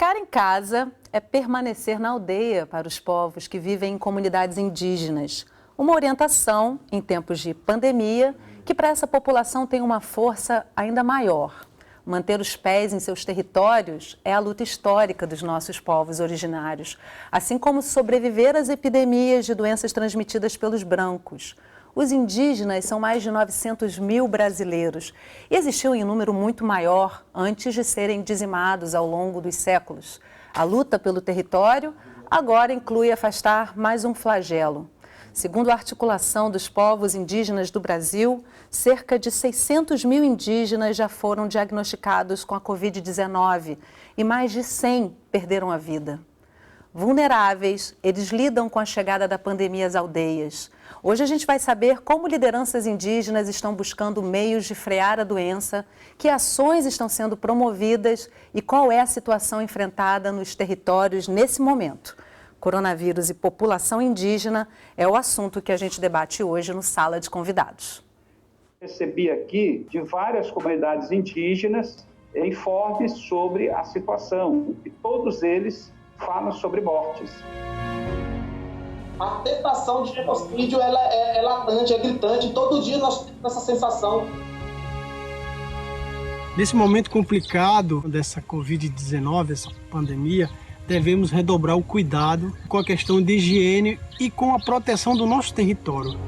Ficar em casa é permanecer na aldeia para os povos que vivem em comunidades indígenas. Uma orientação em tempos de pandemia que para essa população tem uma força ainda maior. Manter os pés em seus territórios é a luta histórica dos nossos povos originários, assim como sobreviver às epidemias de doenças transmitidas pelos brancos. Os indígenas são mais de 900 mil brasileiros e existiam em número muito maior antes de serem dizimados ao longo dos séculos. A luta pelo território agora inclui afastar mais um flagelo. Segundo a Articulação dos Povos Indígenas do Brasil, cerca de 600 mil indígenas já foram diagnosticados com a Covid-19 e mais de 100 perderam a vida. Vulneráveis, eles lidam com a chegada da pandemia às aldeias. Hoje a gente vai saber como lideranças indígenas estão buscando meios de frear a doença, que ações estão sendo promovidas e qual é a situação enfrentada nos territórios nesse momento. Coronavírus e população indígena é o assunto que a gente debate hoje no Sala de Convidados. Recebi aqui de várias comunidades indígenas informes sobre a situação e todos eles falam sobre mortes. A tentação de genocídio ela é latente, é gritante. Todo dia nós temos essa sensação. Nesse momento complicado dessa Covid-19, essa pandemia, devemos redobrar o cuidado com a questão de higiene e com a proteção do nosso território.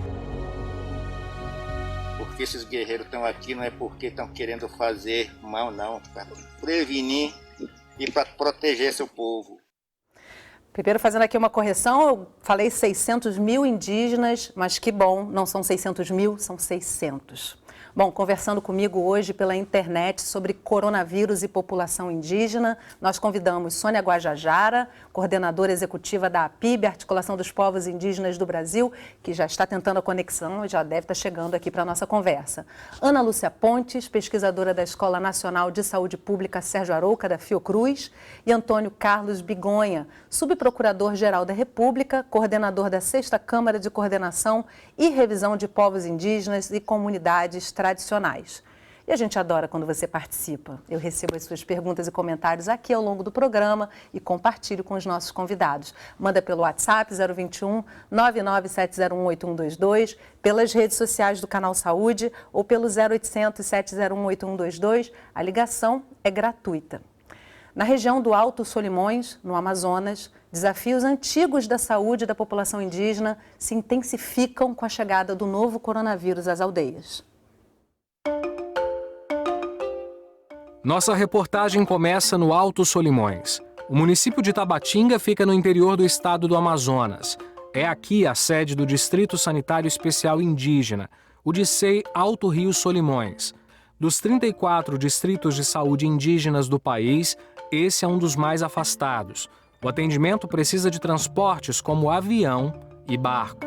Porque esses guerreiros estão aqui não é porque estão querendo fazer mal, não. Para prevenir e para proteger seu povo. Primeiro, fazendo aqui uma correção, eu falei 600 mil indígenas, mas que bom, não são 600 mil, são 600. Bom, conversando comigo hoje pela internet sobre coronavírus e população indígena, nós convidamos Sônia Guajajara, coordenadora executiva da APIB, Articulação dos Povos Indígenas do Brasil, que já está tentando a conexão e já deve estar chegando aqui para a nossa conversa. Ana Lúcia Pontes, pesquisadora da Escola Nacional de Saúde Pública Sérgio Arouca, da Fiocruz, e Antônio Carlos Bigonha, subprocurador-geral da República, coordenador da 6ª Câmara de Coordenação e Revisão de Povos Indígenas e Comunidades Tradicionais. E a gente adora quando você participa. Eu recebo as suas perguntas e comentários aqui ao longo do programa e compartilho com os nossos convidados. Manda pelo WhatsApp 021 997018122, pelas redes sociais do Canal Saúde ou pelo 0800 701 8122. A ligação é gratuita. Na região do Alto Solimões, no Amazonas, desafios antigos da saúde da população indígena se intensificam com a chegada do novo coronavírus às aldeias. Nossa reportagem começa no Alto Solimões. O município de Tabatinga fica no interior do estado do Amazonas. É aqui a sede do Distrito Sanitário Especial Indígena, o DICEI Alto Rio Solimões. Dos 34 distritos de saúde indígenas do país, esse é um dos mais afastados. O atendimento precisa de transportes como avião e barco.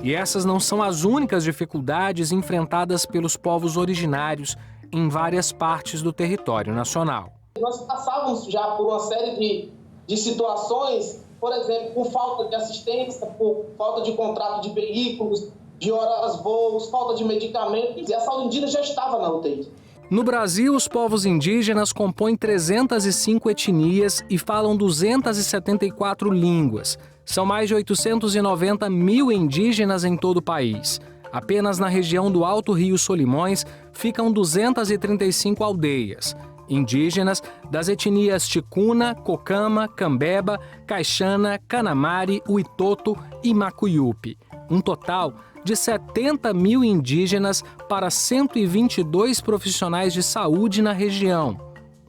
E essas não são as únicas dificuldades enfrentadas pelos povos originários em várias partes do território nacional. Nós passávamos já por uma série de situações, por exemplo, por falta de assistência, por falta de contrato de veículos, de horas voos, falta de medicamentos, e a saúde indígena já estava na UTI. No Brasil, os povos indígenas compõem 305 etnias e falam 274 línguas. São mais de 890 mil indígenas em todo o país. Apenas na região do Alto Rio Solimões ficam 235 aldeias, indígenas das etnias Ticuna, Cocama, Cambeba, Caixana, Canamari, Uitoto e Macuyupi. Um total de 70 mil indígenas para 122 profissionais de saúde na região.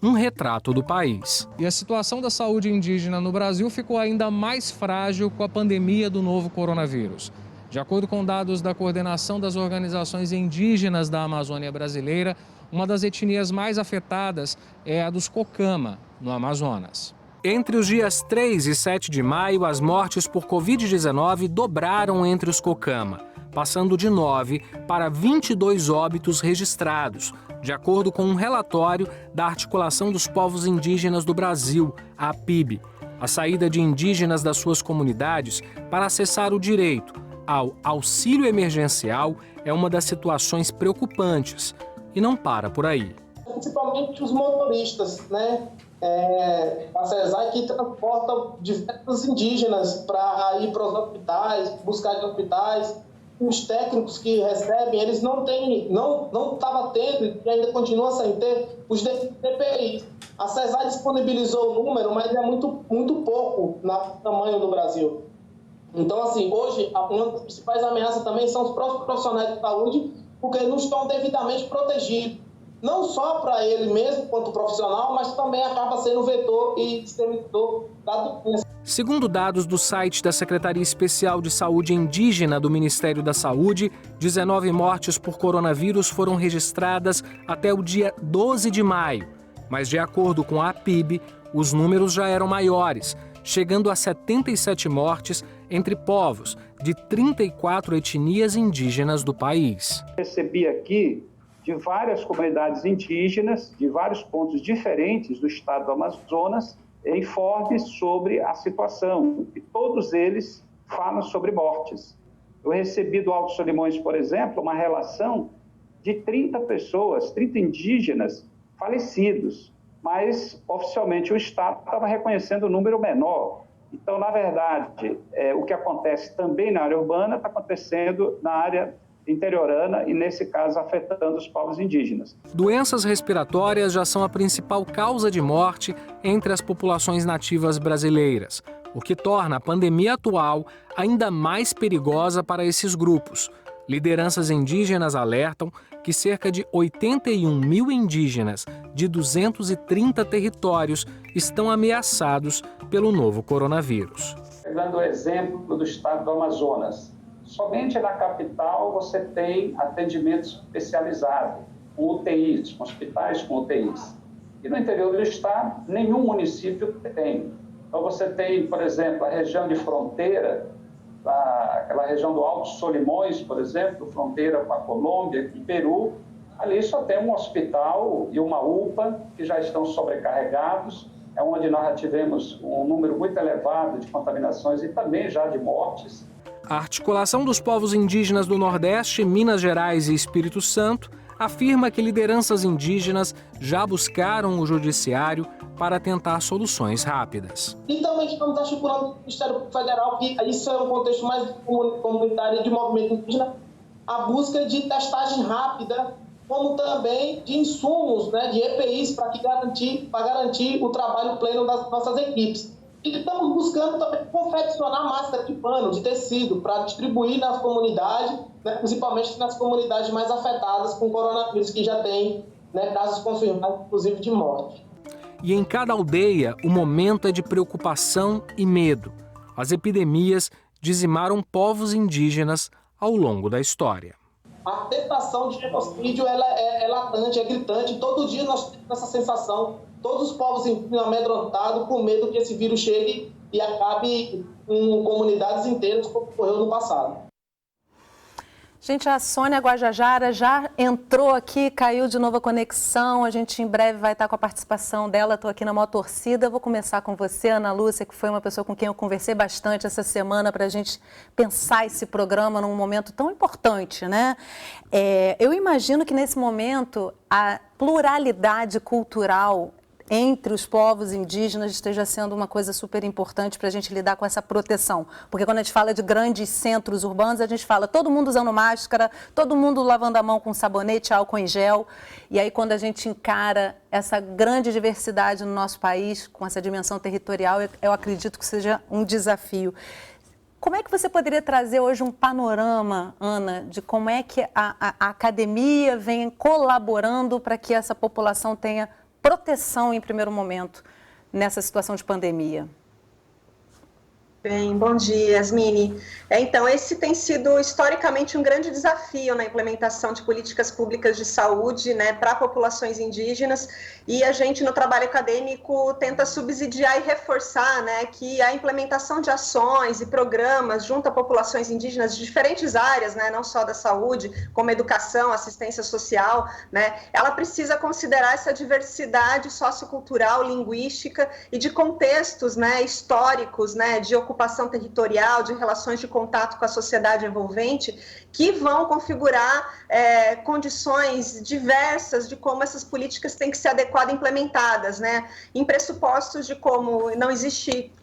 Um retrato do país. E a situação da saúde indígena no Brasil ficou ainda mais frágil com a pandemia do novo coronavírus. De acordo com dados da Coordenação das Organizações Indígenas da Amazônia Brasileira, uma das etnias mais afetadas é a dos Cocama, no Amazonas. Entre os dias 3 e 7 de maio, as mortes por Covid-19 dobraram entre os Cocama, passando de 9 para 22 óbitos registrados, de acordo com um relatório da Articulação dos Povos Indígenas do Brasil, a APIB. A saída de indígenas das suas comunidades para acessar o direito ao auxílio emergencial é uma das situações preocupantes e não para por aí. Principalmente os motoristas, né? a CESAI, que transporta diversos indígenas para ir para os hospitais, buscar de hospitais. Os técnicos que recebem, eles não estavam tendo e ainda continuam sem ter os DPIs. A CESAI disponibilizou o número, mas é muito, muito pouco no tamanho do Brasil. Então, assim, hoje, uma das principais ameaças também são os próprios profissionais de saúde, porque não estão devidamente protegidos. Não só para ele mesmo, quanto profissional, mas também acaba sendo vetor e disseminador da doença. Segundo dados do site da Secretaria Especial de Saúde Indígena do Ministério da Saúde, 19 mortes por coronavírus foram registradas até o dia 12 de maio. Mas, de acordo com a APIB, os números já eram maiores, chegando a 77 mortes entre povos de 34 etnias indígenas do país. Recebi aqui de várias comunidades indígenas, de vários pontos diferentes do estado do Amazonas, informes sobre a situação, e todos eles falam sobre mortes. Eu recebi do Alto Solimões, por exemplo, uma relação de 30 pessoas, 30 indígenas falecidos, mas oficialmente o Estado estava reconhecendo um número menor. Então, na verdade, o que acontece também na área urbana está acontecendo na área interiorana e, nesse caso, afetando os povos indígenas. Doenças respiratórias já são a principal causa de morte entre as populações nativas brasileiras, o que torna a pandemia atual ainda mais perigosa para esses grupos. Lideranças indígenas alertam que cerca de 81 mil indígenas de 230 territórios estão ameaçados pelo novo coronavírus. Pegando o exemplo do estado do Amazonas, somente na capital você tem atendimento especializado, com UTIs, com hospitais com UTIs. E no interior do estado, nenhum município tem. Então você tem, por exemplo, a região de fronteira, aquela região do Alto Solimões, por exemplo, fronteira com a Colômbia e Peru, ali só tem um hospital e uma UPA que já estão sobrecarregados, é onde nós já tivemos um número muito elevado de contaminações e também já de mortes. A Articulação dos Povos Indígenas do Nordeste, Minas Gerais e Espírito Santo afirma que lideranças indígenas já buscaram o judiciário para tentar soluções rápidas. E também estamos articulando com o Ministério Federal, que isso é um contexto mais comunitário de movimento indígena, a busca de testagem rápida, como também de insumos, de EPIs, para garantir o trabalho pleno das nossas equipes. E estamos buscando também confeccionar máscara de pano, de tecido, para distribuir nas comunidades, principalmente nas comunidades mais afetadas com coronavírus, que já tem casos confirmados, inclusive de morte. E em cada aldeia, o momento é de preocupação e medo. As epidemias dizimaram povos indígenas ao longo da história. A tentação de genocídio ela é latente, é gritante. Todo dia nós temos essa sensação, todos os povos amedrontados com medo que esse vírus chegue e acabe em comunidades inteiras, como ocorreu no passado. Gente, a Sônia Guajajara já entrou aqui, caiu de novo a conexão. A gente em breve vai estar com a participação dela. Estou aqui na maior torcida. Vou começar com você, Ana Lúcia, que foi uma pessoa com quem eu conversei bastante essa semana para a gente pensar esse programa num momento tão importante, né? Eu imagino que nesse momento a pluralidade cultural entre os povos indígenas esteja sendo uma coisa super importante para a gente lidar com essa proteção. Porque quando a gente fala de grandes centros urbanos, a gente fala todo mundo usando máscara, todo mundo lavando a mão com sabonete, álcool em gel. E aí quando a gente encara essa grande diversidade no nosso país, com essa dimensão territorial, eu acredito que seja um desafio. Como é que você poderia trazer hoje um panorama, Ana, de como é que a academia vem colaborando para que essa população tenha proteção em primeiro momento nessa situação de pandemia? Bem, bom dia, Yasmine. Então, esse tem sido historicamente um grande desafio na implementação de políticas públicas de saúde, para populações indígenas, e a gente no trabalho acadêmico tenta subsidiar e reforçar, que a implementação de ações e programas junto a populações indígenas de diferentes áreas, não só da saúde, como educação, assistência social, ela precisa considerar essa diversidade sociocultural, linguística e de contextos, históricos, de ocupação ocupação territorial, de relações de contato com a sociedade envolvente, que vão configurar condições diversas de como essas políticas têm que ser adequadas e implementadas, né? Em pressupostos de como não existe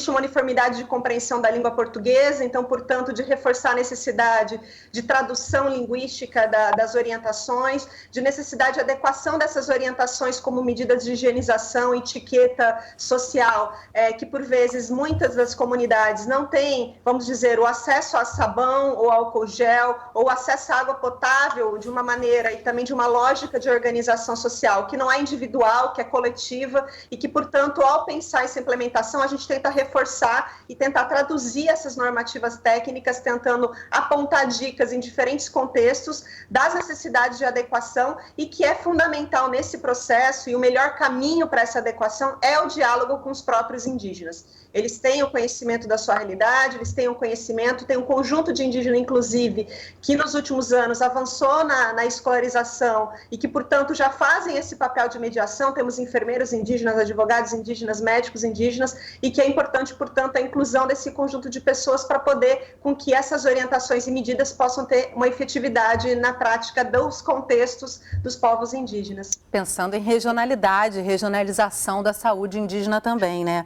uma uniformidade de compreensão da língua portuguesa, então, portanto, de reforçar a necessidade de tradução linguística das orientações, de necessidade de adequação dessas orientações como medidas de higienização e etiqueta social, que por vezes muitas das comunidades não têm, vamos dizer, o acesso a sabão ou álcool gel, ou acesso à água potável de uma maneira e também de uma lógica de organização social que não é individual, que é coletiva e que, portanto, ao pensar essa implementação, a gente tenta reforçar e tentar traduzir essas normativas técnicas, tentando apontar dicas em diferentes contextos das necessidades de adequação e que é fundamental nesse processo, e o melhor caminho para essa adequação é o diálogo com os próprios indígenas. Eles têm o conhecimento da sua realidade, eles têm o conhecimento, tem um conjunto de indígenas, inclusive, que nos últimos anos avançou na escolarização e que, portanto, já fazem esse papel de mediação. Temos enfermeiros indígenas, advogados indígenas, médicos indígenas, e que é importante, portanto, a inclusão desse conjunto de pessoas para poder com que essas orientações e medidas possam ter uma efetividade na prática dos contextos dos povos indígenas. Pensando em regionalidade, regionalização da saúde indígena também, né?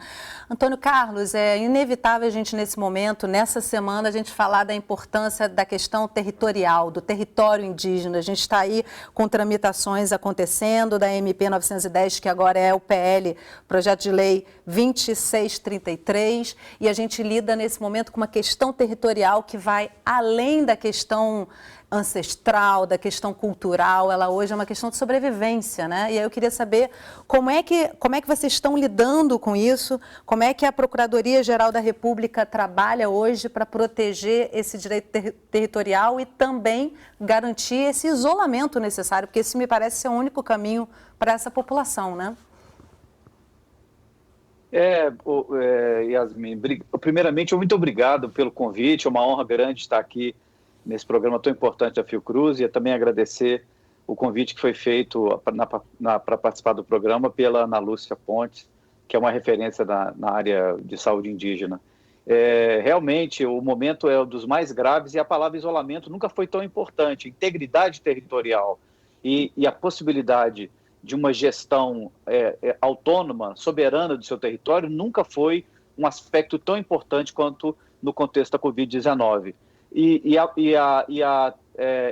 Antônio Carlos, é inevitável a gente nesse momento, nessa semana, a gente falar da importância da questão territorial, do território indígena. A gente está aí com tramitações acontecendo da MP 910, que agora é o PL, Projeto de Lei 2633, e a gente lida nesse momento com uma questão territorial que vai além da questão ancestral, da questão cultural. Ela hoje é uma questão de sobrevivência, né? E aí eu queria saber como é que vocês estão lidando com isso, como é que a Procuradoria-Geral da República trabalha hoje para proteger esse direito territorial e também garantir esse isolamento necessário, porque esse me parece ser o único caminho para essa população, né? Yasmin, primeiramente, muito obrigado pelo convite, é uma honra grande estar aqui nesse programa tão importante da Fiocruz, e também agradecer o convite que foi feito para participar do programa pela Ana Lúcia Pontes, que é uma referência na área de saúde indígena. Realmente, o momento é um dos mais graves e a palavra isolamento nunca foi tão importante. Integridade territorial e a possibilidade de uma gestão autônoma, soberana do seu território, nunca foi um aspecto tão importante quanto no contexto da Covid-19. E a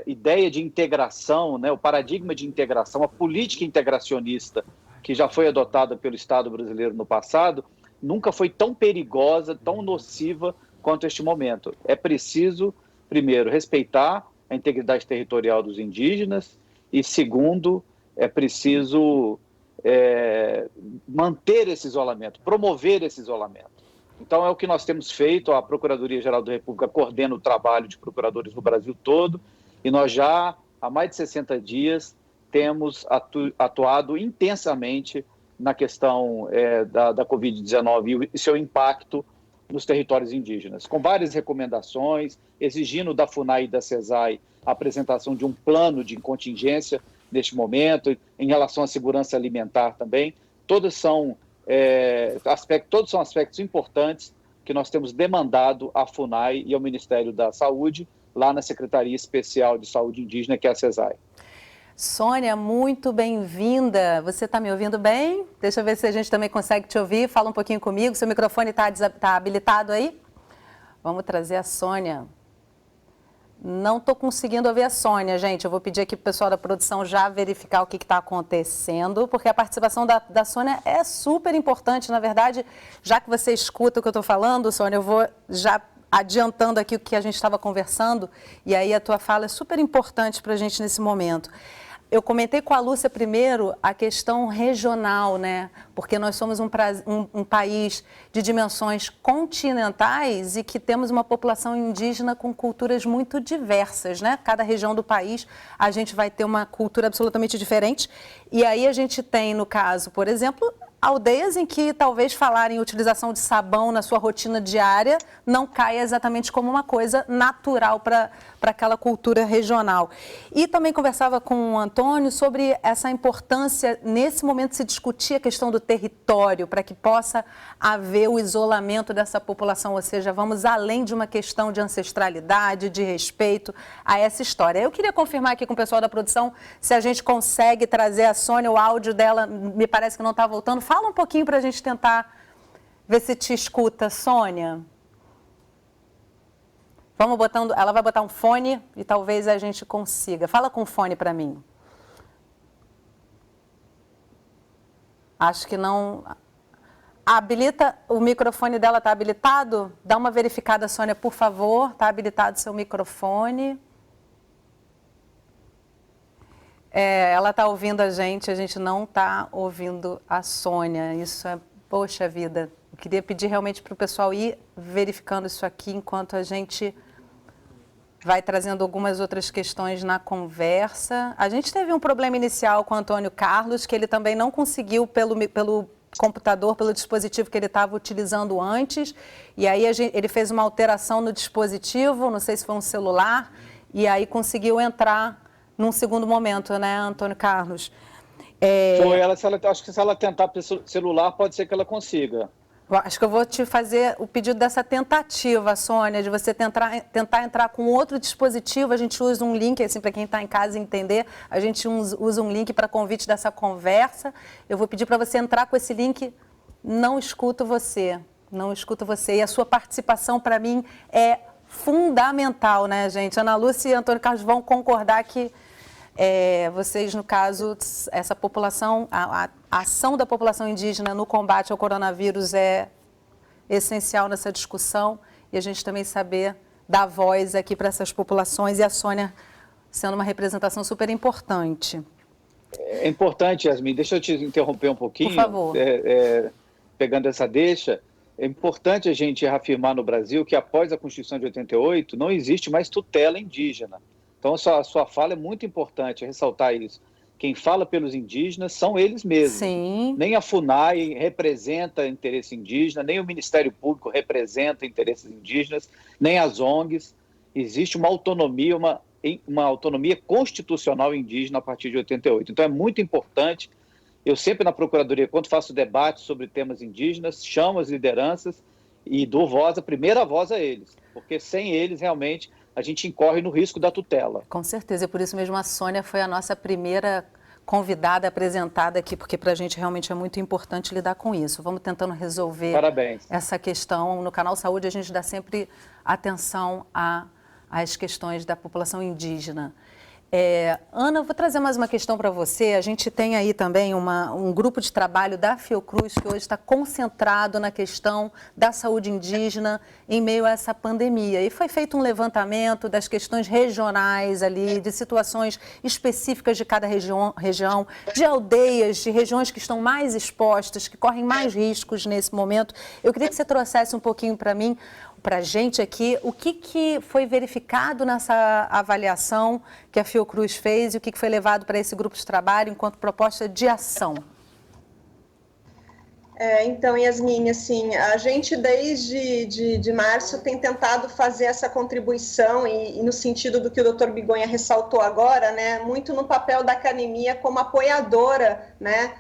ideia de integração, né, o paradigma de integração, a política integracionista que já foi adotada pelo Estado brasileiro no passado, nunca foi tão perigosa, tão nociva quanto este momento. É preciso, primeiro, respeitar a integridade territorial dos indígenas e, segundo, é preciso manter esse isolamento, promover esse isolamento. Então, é o que nós temos feito. A Procuradoria-Geral da República coordena o trabalho de procuradores no Brasil todo, e nós já, há mais de 60 dias, temos atuado intensamente na questão da Covid-19 e seu impacto nos territórios indígenas, com várias recomendações, exigindo da FUNAI e da CESAI a apresentação de um plano de contingência neste momento, em relação à segurança alimentar também. Todos são aspectos importantes que nós temos demandado à FUNAI e ao Ministério da Saúde, lá na Secretaria Especial de Saúde Indígena, que é a CESAI. Sônia, muito bem-vinda. Você está me ouvindo bem? Deixa eu ver se a gente também consegue te ouvir. Fala um pouquinho comigo. Seu microfone está habilitado aí? Vamos trazer a Sônia. Não estou conseguindo ouvir a Sônia, gente. Eu vou pedir aqui para o pessoal da produção já verificar o que está acontecendo, porque a participação da Sônia é super importante. Na verdade, já que você escuta o que eu estou falando, Sônia, eu vou já adiantando aqui o que a gente estava conversando, e aí a tua fala é super importante para a gente nesse momento. Eu comentei com a Lúcia primeiro a questão regional, né? Porque nós somos um país de dimensões continentais e que temos uma população indígena com culturas muito diversas, né? Cada região do país a gente vai ter uma cultura absolutamente diferente. E aí a gente tem, no caso, por exemplo, aldeias em que talvez falar em utilização de sabão na sua rotina diária não caia exatamente como uma coisa natural para aquela cultura regional. E também conversava com o Antônio sobre essa importância, nesse momento, de se discutir a questão do território, para que possa haver o isolamento dessa população, ou seja, vamos além de uma questão de ancestralidade, de respeito a essa história. Eu queria confirmar aqui com o pessoal da produção se a gente consegue trazer a Sônia, o áudio dela me parece que não está voltando. Fala um pouquinho para a gente tentar ver se te escuta, Sônia. Vamos botando, ela vai botar um fone e talvez a gente consiga. Fala com o fone para mim. Acho que não. Habilita, o microfone dela está habilitado? Dá uma verificada, Sônia, por favor. Está habilitado seu microfone? Ela está ouvindo a gente não está ouvindo a Sônia. Isso é, poxa vida. Eu queria pedir realmente para o pessoal ir verificando isso aqui enquanto a gente vai trazendo algumas outras questões na conversa. A gente teve um problema inicial com o Antônio Carlos, que ele também não conseguiu pelo computador, pelo dispositivo que ele estava utilizando antes. E aí ele fez uma alteração no dispositivo, não sei se foi um celular, e aí conseguiu entrar num segundo momento, né, Antônio Carlos? Acho que se ela tentar pelo celular, pode ser que ela consiga. Acho que eu vou te fazer o pedido dessa tentativa, Sônia, de você tentar entrar com outro dispositivo. A gente usa um link, assim, para quem está em casa entender, a gente usa um link para convite dessa conversa. Eu vou pedir para você entrar com esse link. Não escuto você. E a sua participação, para mim, é fundamental, né, gente? Ana Lúcia e Antônio Carlos vão concordar que vocês, no caso, essa população, a ação da população indígena no combate ao coronavírus é essencial nessa discussão e a gente também saber dar voz aqui para essas populações e a Sônia sendo uma representação super importante. É importante, Yasmin, deixa eu te interromper um pouquinho. Por favor. Pegando essa deixa, é importante a gente reafirmar no Brasil que após a Constituição de 88 não existe mais tutela indígena. Então, a sua fala é muito importante, ressaltar isso. Quem fala pelos indígenas são eles mesmos. Sim. Nem a FUNAI representa interesse indígena, nem o Ministério Público representa interesses indígenas, nem as ONGs. Existe uma autonomia constitucional indígena a partir de 88. Então, é muito importante. Eu sempre na Procuradoria, quando faço debate sobre temas indígenas, chamo as lideranças e dou voz, a primeira voz a eles. Porque sem eles, realmente, a gente incorre no risco da tutela. Com certeza, e por isso mesmo a Sônia foi a nossa primeira convidada apresentada aqui, porque para a gente realmente é muito importante lidar com isso. Vamos tentando resolver essa questão. No Canal Saúde a gente dá sempre atenção às questões da população indígena. Ana, eu vou trazer mais uma questão para você. A gente tem aí também um grupo de trabalho da Fiocruz que hoje está concentrado na questão da saúde indígena em meio a essa pandemia. E foi feito um levantamento das questões regionais ali, de situações específicas de cada região, de aldeias, de regiões que estão mais expostas, que correm mais riscos nesse momento. Eu queria que você trouxesse um pouquinho para mim, para a gente aqui, o que foi verificado nessa avaliação que a Fiocruz fez e o que foi levado para esse grupo de trabalho enquanto proposta de ação. Então, Yasmin, assim, a gente desde março tem tentado fazer essa contribuição e no sentido do que o Dr. Bigonha ressaltou agora, né, muito no papel da academia como apoiadora, né,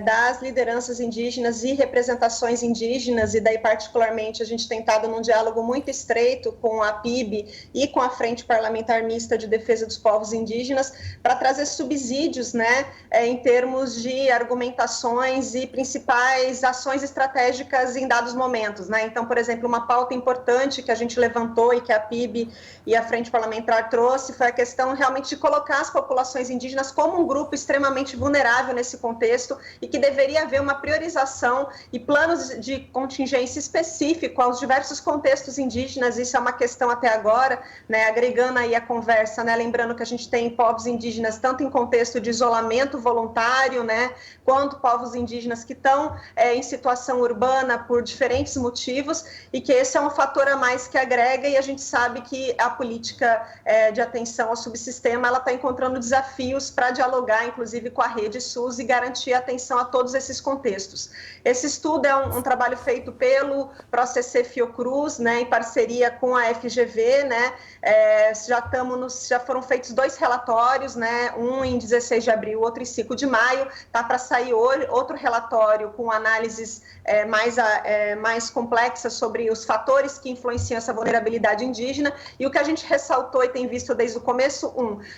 das lideranças indígenas e representações indígenas, e daí particularmente a gente tem estado num diálogo muito estreito com a PIB e com a Frente Parlamentar Mista de Defesa dos Povos Indígenas para trazer subsídios, né, em termos de argumentações e principais ações estratégicas em dados momentos, né? Então, por exemplo, uma pauta importante que a gente levantou e que a PIB e a Frente Parlamentar trouxe foi a questão realmente de colocar as populações indígenas como um grupo extremamente vulnerável nesse contexto e que deveria haver uma priorização e planos de contingência específico aos diversos contextos indígenas. Isso é uma questão até agora, né, agregando aí a conversa, né, lembrando que a gente tem povos indígenas tanto em contexto de isolamento voluntário, né, quanto povos indígenas que estão em situação urbana por diferentes motivos, e que esse é um fator a mais que agrega, e a gente sabe que a política de atenção ao subsistema ela está encontrando desafios para dialogar, inclusive, com a rede SUS e garantir atenção a todos esses contextos. Esse estudo é um trabalho feito pelo ProCC Fiocruz, né, em parceria com a FGV, né, já foram feitos 2 relatórios, né, um em 16 de abril, outro em 5 de maio, está para sair outro relatório com análises mais complexas sobre os fatores que influenciam essa vulnerabilidade indígena, e o que a gente ressaltou e tem visto desde o começo,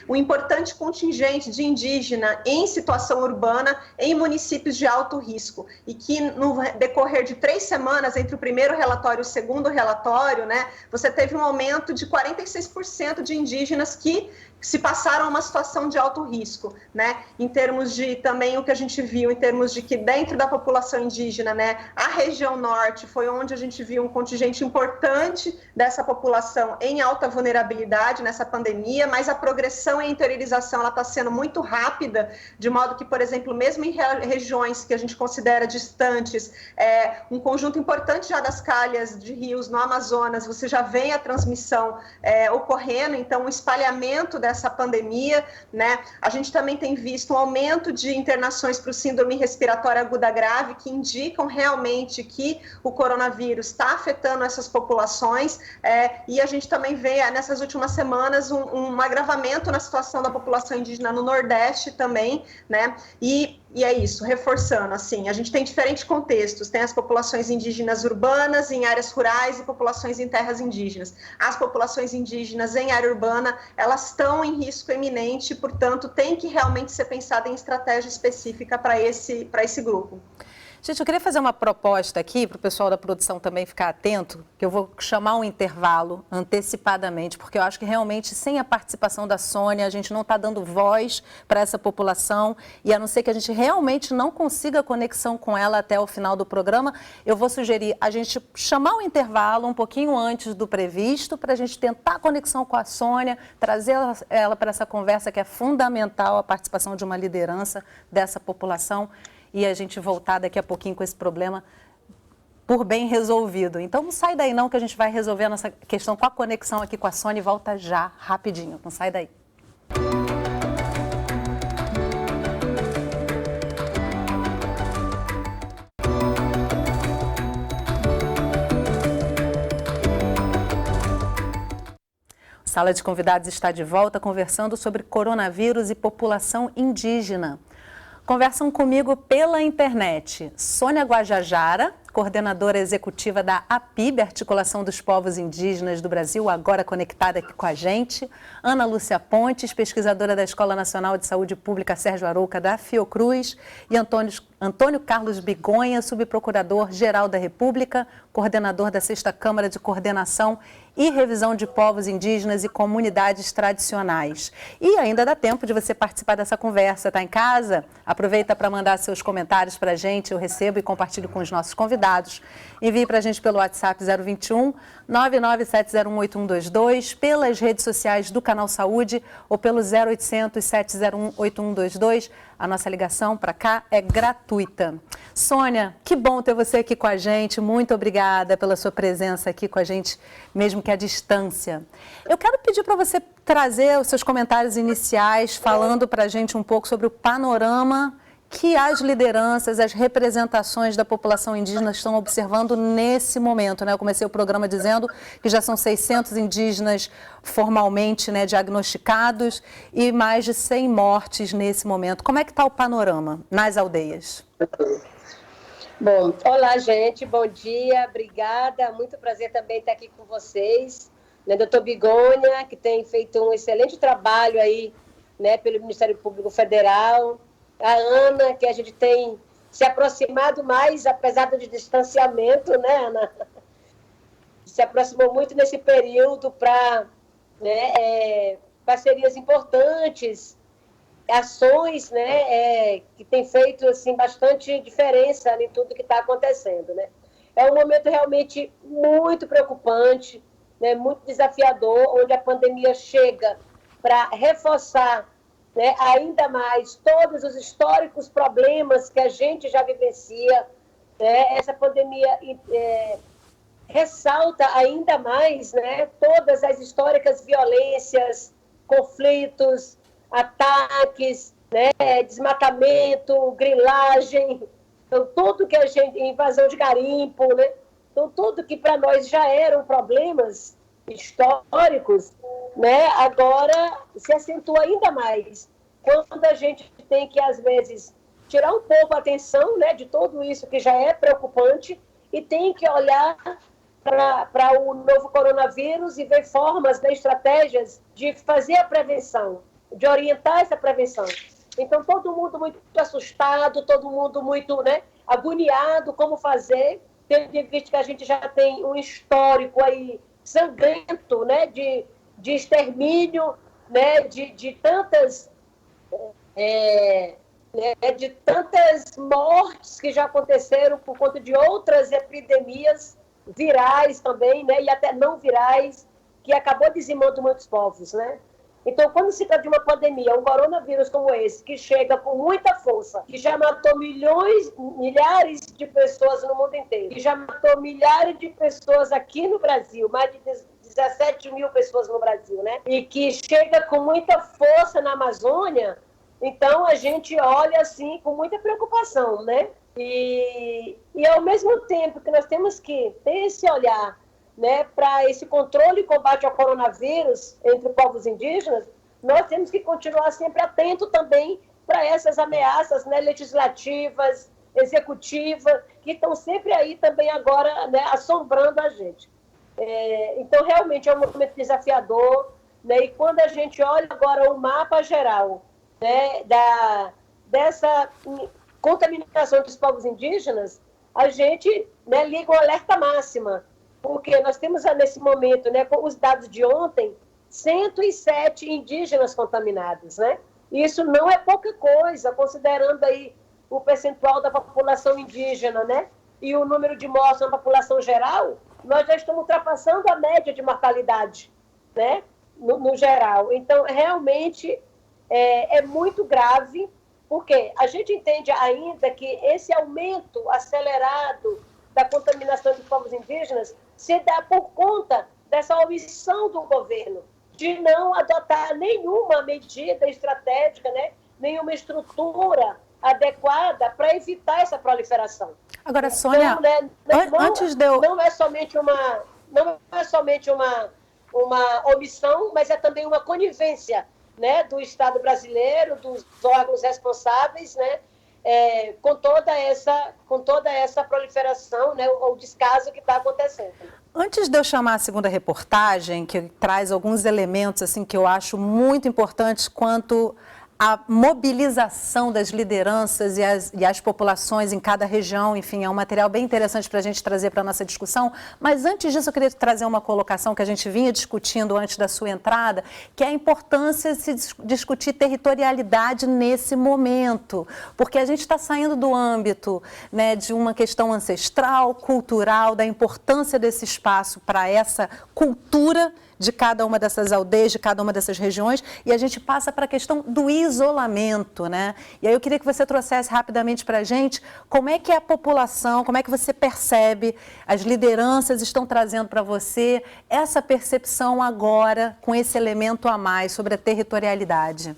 um importante contingente de indígena em situação urbana em municípios de alto risco, e que no decorrer de 3 semanas, entre o primeiro relatório e o segundo relatório, né, você teve um aumento de 46% de indígenas que se passaram a uma situação de alto risco, né? Em termos de também o que a gente viu, em termos de que dentro da população indígena, né, a região norte foi onde a gente viu um contingente importante dessa população em alta vulnerabilidade nessa pandemia, mas a progressão e a interiorização ela está sendo muito rápida, de modo que, por exemplo, mesmo em regiões que a gente considera distantes, um conjunto importante já das calhas de rios no Amazonas, você já vê a transmissão ocorrendo, então o espalhamento dessa pandemia, né? A gente também tem visto um aumento de internações para o síndrome respiratória aguda grave, que indicam realmente que o coronavírus está afetando essas populações, e a gente também vê nessas últimas semanas um agravamento na situação da população indígena no Nordeste também, né? E é isso, reforçando, assim, a gente tem diferentes contextos, tem as populações indígenas urbanas, em áreas rurais, e populações em terras indígenas. As populações indígenas em área urbana, elas estão em risco iminente, portanto, tem que realmente ser pensada em estratégia específica para esse grupo. Gente, eu queria fazer uma proposta aqui para o pessoal da produção também ficar atento, que eu vou chamar um intervalo antecipadamente, porque eu acho que realmente sem a participação da Sônia, a gente não está dando voz para essa população, e a não ser que a gente realmente não consiga conexão com ela até o final do programa, eu vou sugerir a gente chamar um intervalo um pouquinho antes do previsto, para a gente tentar a conexão com a Sônia, trazer ela para essa conversa que é fundamental, a participação de uma liderança dessa população, e a gente voltar daqui a pouquinho com esse problema por bem resolvido. Então não sai daí não, que a gente vai resolver a nossa questão com a conexão aqui com a Sônia e volta já, rapidinho. Não sai daí. Sala de Convidados está de volta conversando sobre coronavírus e população indígena. Conversam comigo pela internet Sônia Guajajara, coordenadora executiva da APIB, Articulação dos Povos Indígenas do Brasil, agora conectada aqui com a gente. Ana Lúcia Pontes, pesquisadora da Escola Nacional de Saúde Pública Sérgio Arouca, da Fiocruz. E Antônio Carlos Bigonha, subprocurador-geral da República, coordenador da 6ª Câmara de Coordenação e Revisão de Povos Indígenas e Comunidades Tradicionais. E ainda dá tempo de você participar dessa conversa. Está em casa? Aproveita para mandar seus comentários para a gente, eu recebo e compartilho com os nossos convidados. Envie para a gente pelo WhatsApp 021 997018122, pelas redes sociais do Canal Saúde ou pelo 0800 701 8122. A nossa ligação para cá é gratuita. Sônia, que bom ter você aqui com a gente. Muito obrigada pela sua presença aqui com a gente, mesmo que à distância. Eu quero pedir para você trazer os seus comentários iniciais, falando para a gente um pouco sobre o panorama que as lideranças, as representações da população indígena estão observando nesse momento, né? Eu comecei o programa dizendo que já são 600 indígenas formalmente, né, diagnosticados e mais de 100 mortes nesse momento. Como é que está o panorama nas aldeias? Bom, olá, gente, bom dia, obrigada, muito prazer também estar aqui com vocês, né, doutor Bigonha, que tem feito um excelente trabalho aí, né, pelo Ministério Público Federal, a Ana, que a gente tem se aproximado mais, apesar do distanciamento, né, Ana? Se aproximou muito nesse período para, né, parcerias importantes, ações, né, que tem feito assim, bastante diferença em tudo que está acontecendo. Né? É um momento realmente muito preocupante, né, muito desafiador, onde a pandemia chega para reforçar, né, ainda mais todos os históricos problemas que a gente já vivencia. Né? Essa pandemia ressalta ainda mais, né, todas as históricas violências, conflitos, ataques, né? Desmatamento, grilagem, então tudo que a gente, invasão de garimpo, né? Então tudo que para nós já eram problemas históricos, né? Agora se acentua ainda mais quando a gente tem que às vezes tirar um pouco a atenção, né, de tudo isso que já é preocupante e tem que olhar para o novo coronavírus e ver formas, né, estratégias de fazer a prevenção, de orientar essa prevenção. Então, todo mundo muito assustado, todo mundo muito, né, agoniado, como fazer, tendo em vista que a gente já tem um histórico aí sangrento, né, de extermínio, né, de tantas de tantas mortes que já aconteceram por conta de outras epidemias virais também, né, e até não virais, que acabou dizimando muitos povos, né? Então, quando se trata de uma pandemia, um coronavírus como esse, que chega com muita força, que já matou milhares de pessoas no mundo inteiro, que já matou milhares de pessoas aqui no Brasil, mais de 17 mil pessoas no Brasil, né? E que chega com muita força na Amazônia, então a gente olha assim com muita preocupação, né? E ao mesmo tempo que nós temos que ter esse olhar, né, para esse controle e combate ao coronavírus entre povos indígenas, nós temos que continuar sempre atento também para essas ameaças, né, legislativas, executivas, que estão sempre aí também agora, né, assombrando a gente. Então, realmente é um momento desafiador, né, e quando a gente olha agora o mapa geral, né, dessa contaminação dos povos indígenas, a gente, né, liga um alerta máxima, porque nós temos nesse momento, né, com os dados de ontem, 107 indígenas contaminados, né? Isso não é pouca coisa, considerando aí o percentual da população indígena, né? E o número de mortes na população geral, nós já estamos ultrapassando a média de mortalidade, né? No geral. Então, realmente, é muito grave, porque a gente entende ainda que esse aumento acelerado da contaminação dos povos indígenas se dá por conta dessa omissão do governo de não adotar nenhuma medida estratégica, né? Nenhuma estrutura adequada para evitar essa proliferação. Agora, Sônia, então, né, antes de eu... não é somente uma omissão, mas é também uma conivência, né, do Estado brasileiro, dos órgãos responsáveis, né, com toda essa proliferação, né, o descaso que está acontecendo. Antes de eu chamar a segunda reportagem, que traz alguns elementos assim que eu acho muito importantes quanto à mobilização das lideranças e as populações em cada região, enfim, é um material bem interessante para a gente trazer para a nossa discussão. Mas antes disso, eu queria trazer uma colocação que a gente vinha discutindo antes da sua entrada, que é a importância de se discutir territorialidade nesse momento, porque a gente está saindo do âmbito, né, de uma questão ancestral, cultural, da importância desse espaço para essa cultura de cada uma dessas aldeias, de cada uma dessas regiões, e a gente passa para a questão do isolamento, né? E aí eu queria que você trouxesse rapidamente para a gente como é que é a população, como é que você percebe, as lideranças estão trazendo para você essa percepção agora, com esse elemento a mais sobre a territorialidade.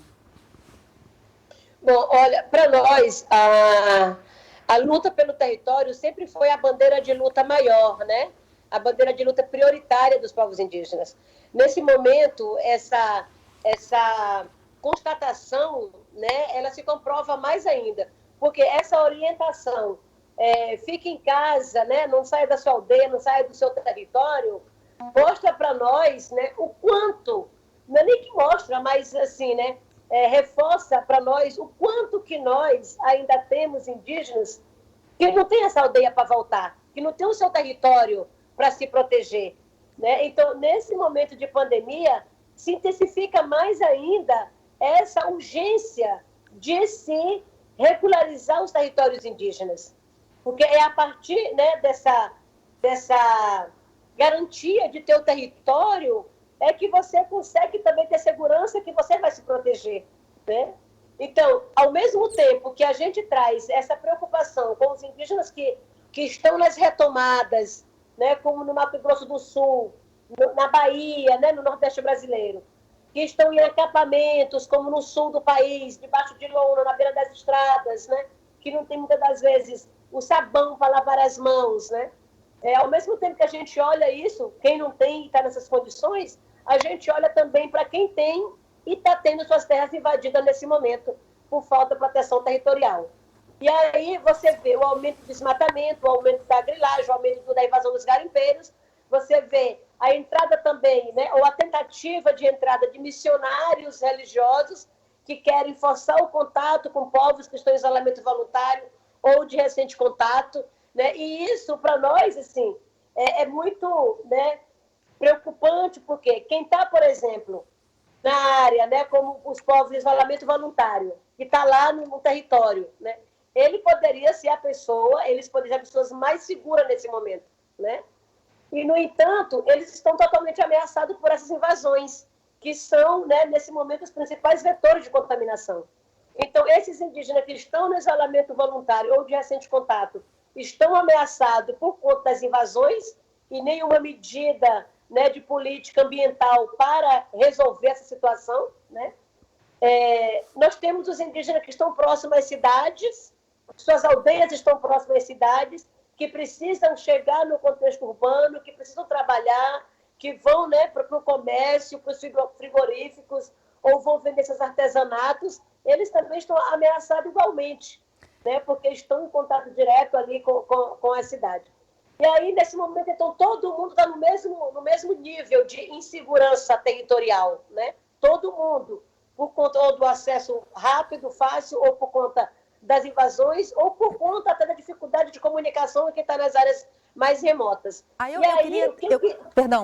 Bom, olha, para nós, a luta pelo território sempre foi a bandeira de luta maior, né? A bandeira de luta prioritária dos povos indígenas. Nesse momento, essa constatação, né, ela se comprova mais ainda, porque essa orientação, fique em casa, né, não saia da sua aldeia, não saia do seu território, mostra para nós, né, o quanto, não é nem que mostra, mas assim, né, reforça para nós o quanto que nós ainda temos indígenas que não tem essa aldeia para voltar, que não tem o seu território para se proteger, né? Então, nesse momento de pandemia, se intensifica mais ainda essa urgência de se regularizar os territórios indígenas, porque é a partir, né, dessa garantia de ter o território é que você consegue também ter segurança que você vai se proteger, né? Então, ao mesmo tempo que a gente traz essa preocupação com os indígenas que estão nas retomadas, né, como no Mato Grosso do Sul, na Bahia, né, no Nordeste brasileiro, que estão em acampamentos, como no sul do país, debaixo de lona, na beira das estradas, né? Que não tem muitas das vezes o sabão para lavar as mãos, né? Ao mesmo tempo que a gente olha isso, quem não tem e está nessas condições, a gente olha também para quem tem e está tendo suas terras invadidas nesse momento por falta de proteção territorial. E aí você vê o aumento do desmatamento, o aumento da grilagem, o aumento da invasão dos garimpeiros, você vê a entrada também, né, ou a tentativa de entrada de missionários religiosos que querem forçar o contato com povos que estão em isolamento voluntário ou de recente contato, né? E isso, para nós, assim, é muito, né, preocupante, porque quem está, por exemplo, na área, né, como os povos de isolamento voluntário, que está lá no território, né, ele poderia ser a pessoa, eles poderiam ser as pessoas mais seguras nesse momento, né? E, no entanto, eles estão totalmente ameaçados por essas invasões, que são, né, nesse momento, os principais vetores de contaminação. Então, esses indígenas que estão no isolamento voluntário ou de recente contato estão ameaçados por conta das invasões e nenhuma medida, né, de política ambiental para resolver essa situação, né? Nós temos os indígenas que estão próximos às cidades, suas aldeias estão próximas às cidades, que precisam chegar no contexto urbano, que precisam trabalhar, que vão, né, para o comércio, para os frigoríficos, ou vão vender seus artesanatos, eles também estão ameaçados igualmente, né, porque estão em contato direto ali com a cidade. E aí, nesse momento, então, todo mundo está no mesmo nível de insegurança territorial, né? Todo mundo, por conta ou do acesso rápido, fácil, ou por conta das invasões, ou por conta até da dificuldade de comunicação em quem está nas áreas mais remotas.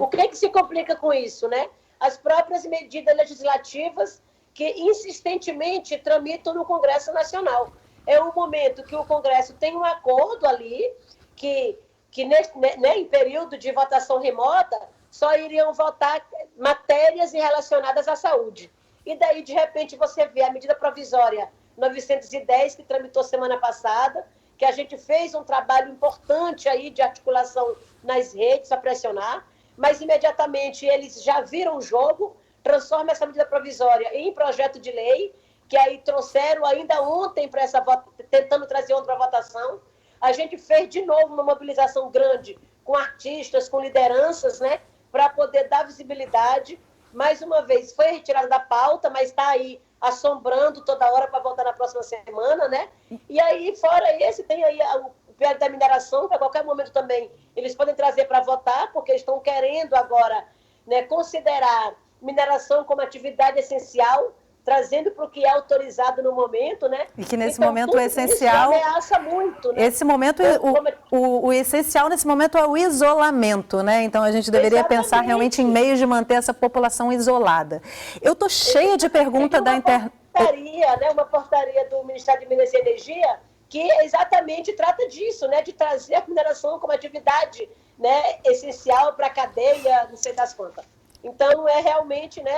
O que se complica com isso, né? As próprias medidas legislativas que insistentemente tramitam no Congresso Nacional. É um momento que o Congresso tem um acordo ali, que né, em período de votação remota, só iriam votar matérias relacionadas à saúde. E daí, de repente, você vê a medida provisória 910, que tramitou semana passada, que a gente fez um trabalho importante aí de articulação nas redes para pressionar, mas imediatamente eles já viram o jogo, transformam essa medida provisória em projeto de lei, que aí trouxeram ainda ontem para tentando trazer outra votação. A gente fez de novo uma mobilização grande com artistas, com lideranças, né, para poder dar visibilidade. Mais uma vez, foi retirada da pauta, mas está aí assombrando toda hora para voltar na próxima semana, né? E aí, fora esse, tem aí o PL da mineração, que a qualquer momento também eles podem trazer para votar, porque estão querendo agora, né, considerar mineração como atividade essencial, trazendo para o que é autorizado no momento, né? E que nesse momento o essencial... Isso ameaça muito, né? Esse momento, o essencial nesse momento é o isolamento, né? Então a gente deveria pensar realmente em meios de manter essa população isolada. Eu estou cheia de perguntas da internet. Uma portaria do Ministério de Minas e Energia que exatamente trata disso, né? De trazer a mineração como atividade, né, essencial para a cadeia, não sei das quantas. Então, é realmente, né,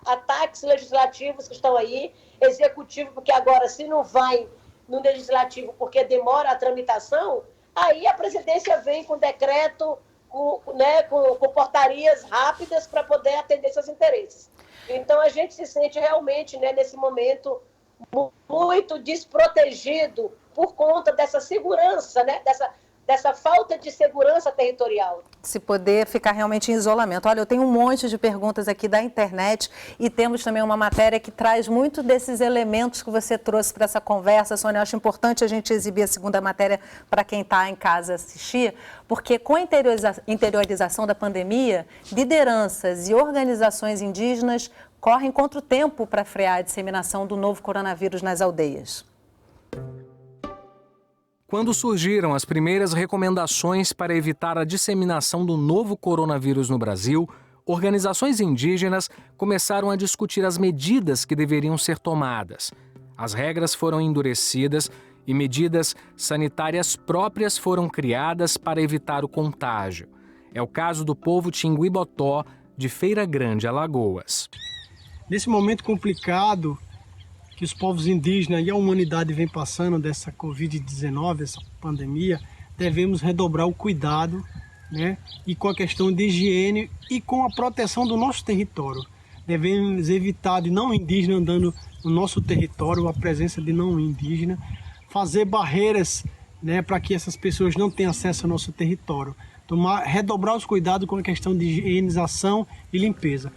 ataques legislativos que estão aí, executivo, porque agora, se não vai no legislativo porque demora a tramitação, aí a presidência vem com decreto, com portarias rápidas para poder atender seus interesses. Então, a gente se sente realmente, né, nesse momento, muito desprotegido por conta dessa segurança, né, dessa falta de segurança territorial. Se poder ficar realmente em isolamento. Olha, eu tenho um monte de perguntas aqui da internet e temos também uma matéria que traz muito desses elementos que você trouxe para essa conversa, Sônia. Eu acho importante a gente exibir a segunda matéria para quem está em casa assistir, porque com a interiorização da pandemia, lideranças e organizações indígenas correm contra o tempo para frear a disseminação do novo coronavírus nas aldeias. Quando surgiram as primeiras recomendações para evitar a disseminação do novo coronavírus no Brasil, organizações indígenas começaram a discutir as medidas que deveriam ser tomadas. As regras foram endurecidas e medidas sanitárias próprias foram criadas para evitar o contágio. É o caso do povo Tinguibotó, de Feira Grande, Alagoas. Nesse momento complicado que os povos indígenas e a humanidade vem passando dessa Covid-19, essa pandemia, devemos redobrar o cuidado, né, e com a questão de higiene e com a proteção do nosso território. devemos evitar de não indígena andando no nosso território, a presença de não indígena, fazer barreiras, né, para que essas pessoas não tenham acesso ao nosso território, redobrar os cuidados com a questão de higienização e limpeza.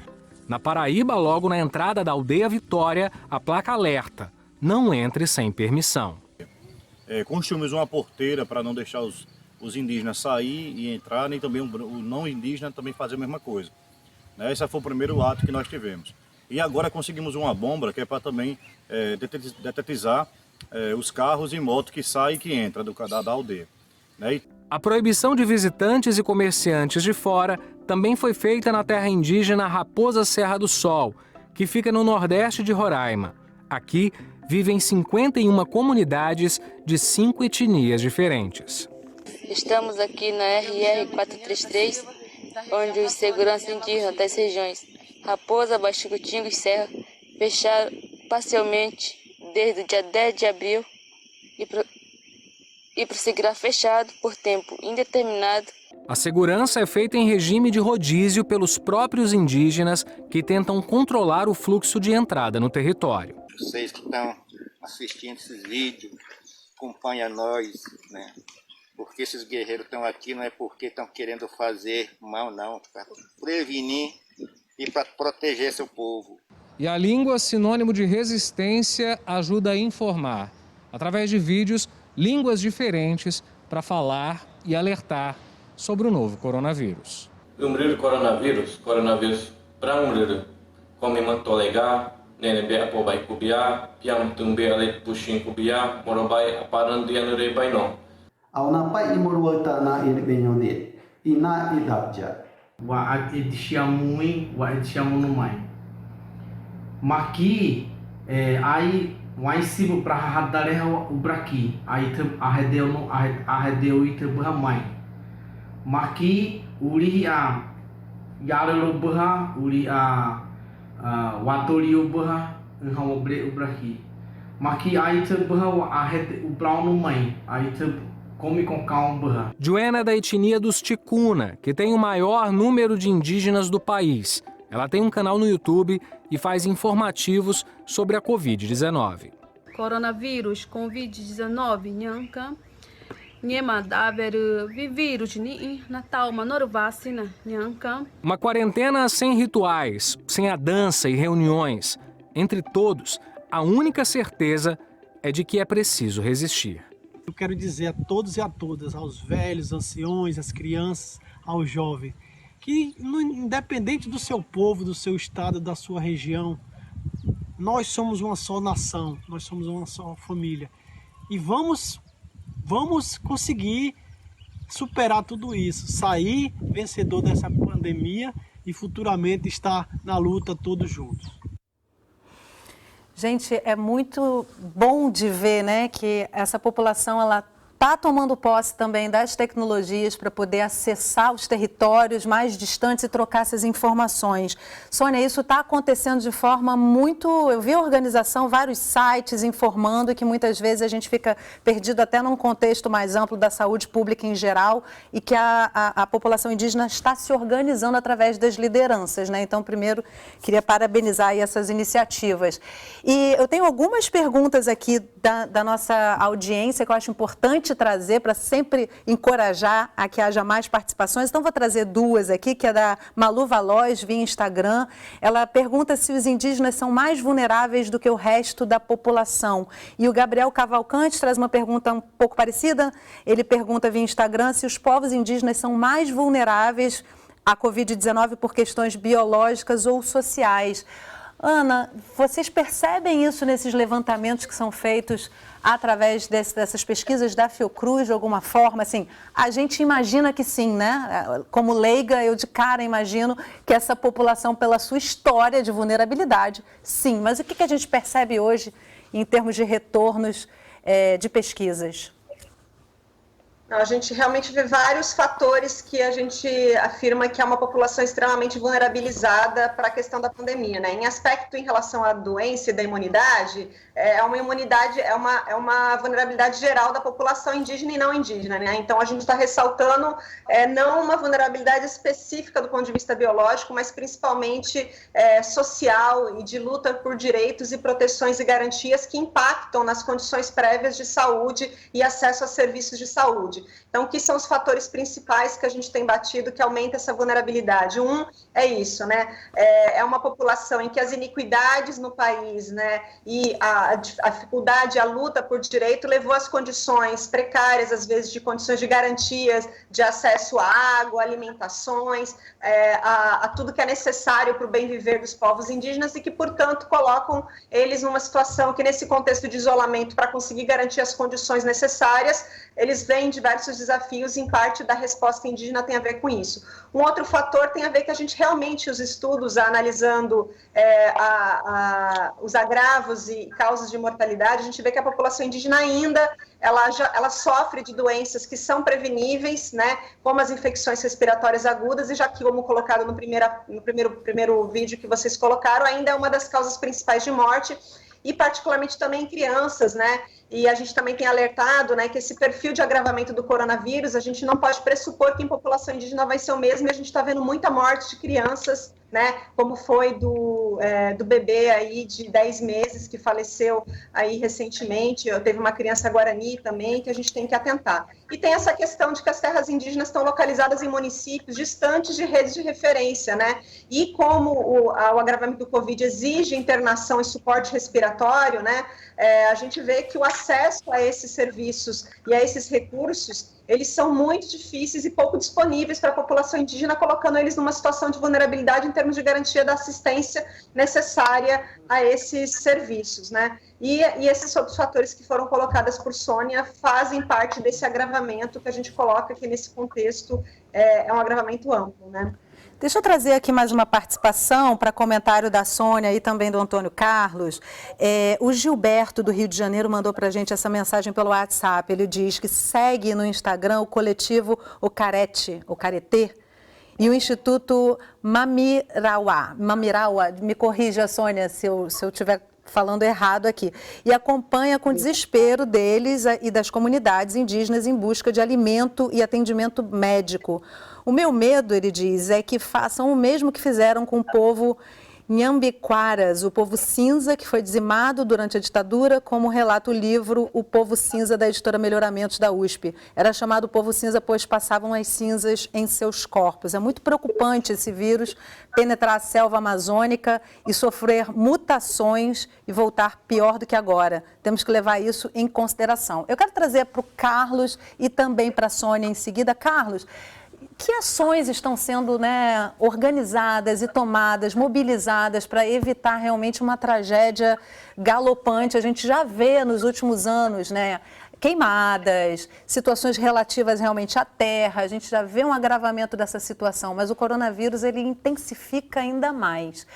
Na Paraíba, logo na entrada da aldeia Vitória, a placa alerta: não entre sem permissão. Construímos uma porteira para não deixar os indígenas sair e entrar, nem também o não indígena também fazer a mesma coisa. Esse foi o primeiro ato que nós tivemos. E agora conseguimos uma bomba que é para também detetizar os carros e motos que saem e que entram da aldeia. A proibição de visitantes e comerciantes de fora também foi feita na terra indígena Raposa Serra do Sol, que fica no nordeste de Roraima. Aqui vivem 51 comunidades de 5 etnias diferentes. Estamos aqui na RR 433, onde os seguranças indígenas das regiões Raposa, Baixo Cutingo e Serra fecharam parcialmente desde o dia 10 de abril e prosseguirá fechado por tempo indeterminado. A segurança é feita em regime de rodízio pelos próprios indígenas que tentam controlar o fluxo de entrada no território. Vocês que estão assistindo esses vídeos, acompanham nós, né? Porque esses guerreiros estão aqui não é porque estão querendo fazer mal, não, para prevenir e para proteger seu povo. E a língua, sinônimo de resistência, ajuda a informar, através de vídeos, línguas diferentes para falar e alertar sobre o novo coronavírus. O coronavírus para como mantolegar, nene apo bai kubia, piam tumbe ale pushing kubia, morobai aparan dianure bai non. Ao na pai imorwata na ilbenyonet, ina idabja. Wa adishamui wa adishamunumai. Maqui aí vai sibo para hadare o braqui, aí arredeu no arredeu ite bramai. Maqui uri a yarelo bra uri a watoriu bra não obre o braqui. Maqui aí te bra arrede o brau no mãe, aí te come com calma. Joana é da etnia dos Ticuna, que tem o maior número de indígenas do país. Ela tem um canal no YouTube e faz informativos sobre a Covid-19. Coronavírus, Covid-19, nhanca, nhemadaver vírus ni natal manor vacina, nhanca. Uma quarentena sem rituais, sem a dança e reuniões. Entre todos, a única certeza é de que é preciso resistir. Eu quero dizer a todos e a todas, aos velhos, anciões, às crianças, aos jovens, que independente do seu povo, do seu estado, da sua região, nós somos uma só nação, nós somos uma só família. E vamos conseguir superar tudo isso, sair vencedor dessa pandemia e futuramente estar na luta todos juntos. Gente, é muito bom de ver, né, que essa população ela está tomando posse também das tecnologias para poder acessar os territórios mais distantes e trocar essas informações. Sônia, isso está acontecendo de forma muito... Eu vi a organização, vários sites informando que muitas vezes a gente fica perdido até num contexto mais amplo da saúde pública em geral e que a população indígena está se organizando através das lideranças, né? Então, primeiro, queria parabenizar aí essas iniciativas. E eu tenho algumas perguntas aqui da nossa audiência que eu acho importante trazer para sempre encorajar a que haja mais participações. Então, vou trazer duas aqui, que é da Malu Valois, via Instagram. Ela pergunta se os indígenas são mais vulneráveis do que o resto da população. E o Gabriel Cavalcante traz uma pergunta um pouco parecida. Ele pergunta via Instagram se os povos indígenas são mais vulneráveis à Covid-19 por questões biológicas ou sociais. Ana, vocês percebem isso nesses levantamentos que são feitos através dessas pesquisas da Fiocruz, de alguma forma? Assim, a gente imagina que sim, né? Como leiga, eu de cara imagino que essa população, pela sua história de vulnerabilidade, sim. Mas o que a gente percebe hoje em termos de retornos de pesquisas? Então, a gente realmente vê vários fatores que a gente afirma que é uma população extremamente vulnerabilizada para a questão da pandemia, né? Em aspecto em relação à doença e da imunidade, é uma vulnerabilidade geral da população indígena e não indígena, né? Então, a gente está ressaltando não uma vulnerabilidade específica do ponto de vista biológico, mas principalmente social e de luta por direitos e proteções e garantias que impactam nas condições prévias de saúde e acesso a serviços de saúde. Então, o que são os fatores principais que a gente tem batido que aumenta essa vulnerabilidade? Um é isso, né? É uma população em que as iniquidades no país, né, e a dificuldade, a luta por direito levou às condições precárias, às vezes de condições de garantias, de acesso à água, alimentações, a tudo que é necessário para o bem viver dos povos indígenas e que, portanto, colocam eles numa situação que, nesse contexto de isolamento, para conseguir garantir as condições necessárias, eles veem diversos desafios, em parte da resposta indígena tem a ver com isso. Um outro fator tem a ver que a gente realmente, os estudos, analisando os agravos e causas de mortalidade, a gente vê que a população indígena ainda, ela sofre de doenças que são preveníveis, né, como as infecções respiratórias agudas, e já que, como colocado no primeiro vídeo que vocês colocaram, ainda é uma das causas principais de morte, e particularmente também em crianças, né? E a gente também tem alertado, né, que esse perfil de agravamento do coronavírus, a gente não pode pressupor que em população indígena vai ser o mesmo, e a gente está vendo muita morte de crianças, né, como foi do bebê aí de 10 meses que faleceu aí recentemente. Teve uma criança guarani também que a gente tem que atentar. E tem essa questão de que as terras indígenas estão localizadas em municípios distantes de redes de referência, né? E como o agravamento do Covid exige internação e suporte respiratório, né? A gente vê que o acesso a esses serviços e a esses recursos, eles são muito difíceis e pouco disponíveis para a população indígena, colocando eles numa situação de vulnerabilidade em termos de garantia da assistência necessária a esses serviços, né? E esses outros fatores que foram colocados por Sônia fazem parte desse agravamento que a gente coloca aqui nesse contexto, é um agravamento amplo, né? Deixa eu trazer aqui mais uma participação para comentário da Sônia e também do Antônio Carlos. O Gilberto, do Rio de Janeiro, mandou para a gente essa mensagem pelo WhatsApp. Ele diz que segue no Instagram o coletivo O Caretê, e o Instituto Mamiraua. Me corrija, Sônia, se eu estiver falando errado aqui, e acompanha com desespero deles e das comunidades indígenas em busca de alimento e atendimento médico. O meu medo, ele diz, é que façam o mesmo que fizeram com o povo Nhambiquaras, o povo cinza, que foi dizimado durante a ditadura, como relata o livro O Povo Cinza, da editora Melhoramentos, da USP. Era chamado povo cinza, pois passavam as cinzas em seus corpos. É muito preocupante esse vírus penetrar a selva amazônica e sofrer mutações e voltar pior do que agora. Temos que levar isso em consideração. Eu quero trazer para o Carlos e também para a Sônia em seguida. Carlos, que ações estão sendo, né, organizadas e tomadas, mobilizadas para evitar realmente uma tragédia galopante? A gente já vê nos últimos anos, né, queimadas, situações relativas realmente à terra, a gente já vê um agravamento dessa situação, mas o coronavírus ele intensifica ainda mais.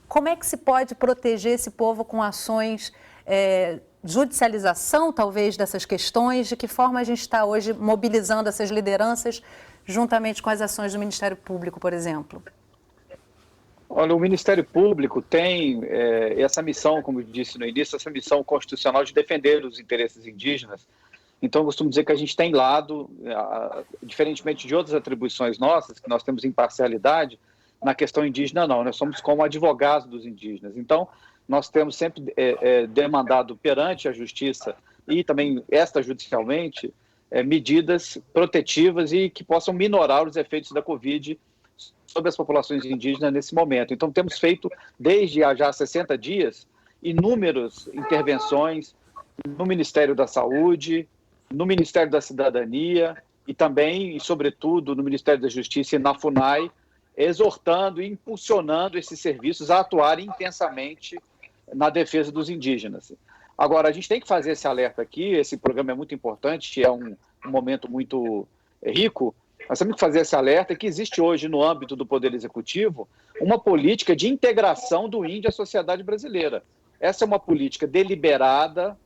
Como é que se pode proteger esse povo com ações, judicialização talvez dessas questões? De que forma a gente está hoje mobilizando essas lideranças juntamente com as ações do Ministério Público, por exemplo? Olha, o Ministério Público tem essa missão, como eu disse no início, essa missão constitucional de defender os interesses indígenas. Então, eu costumo dizer que a gente tem lado, diferentemente de outras atribuições nossas, que nós temos imparcialidade, na questão indígena não, nós somos como advogados dos indígenas. Então, nós temos sempre demandado perante a Justiça e também extrajudicialmente medidas protetivas e que possam minorar os efeitos da Covid sobre as populações indígenas nesse momento. Então, temos feito, desde já 60 dias, inúmeras intervenções no Ministério da Saúde, no Ministério da Cidadania e também, e sobretudo, no Ministério da Justiça e na FUNAI, exortando e impulsionando esses serviços a atuarem intensamente na defesa dos indígenas. Agora, a gente tem que fazer esse alerta aqui, esse programa é muito importante, é um momento muito rico, nós temos que fazer esse alerta que existe hoje no âmbito do Poder Executivo uma política de integração do índio à sociedade brasileira. Essa é uma política deliberada,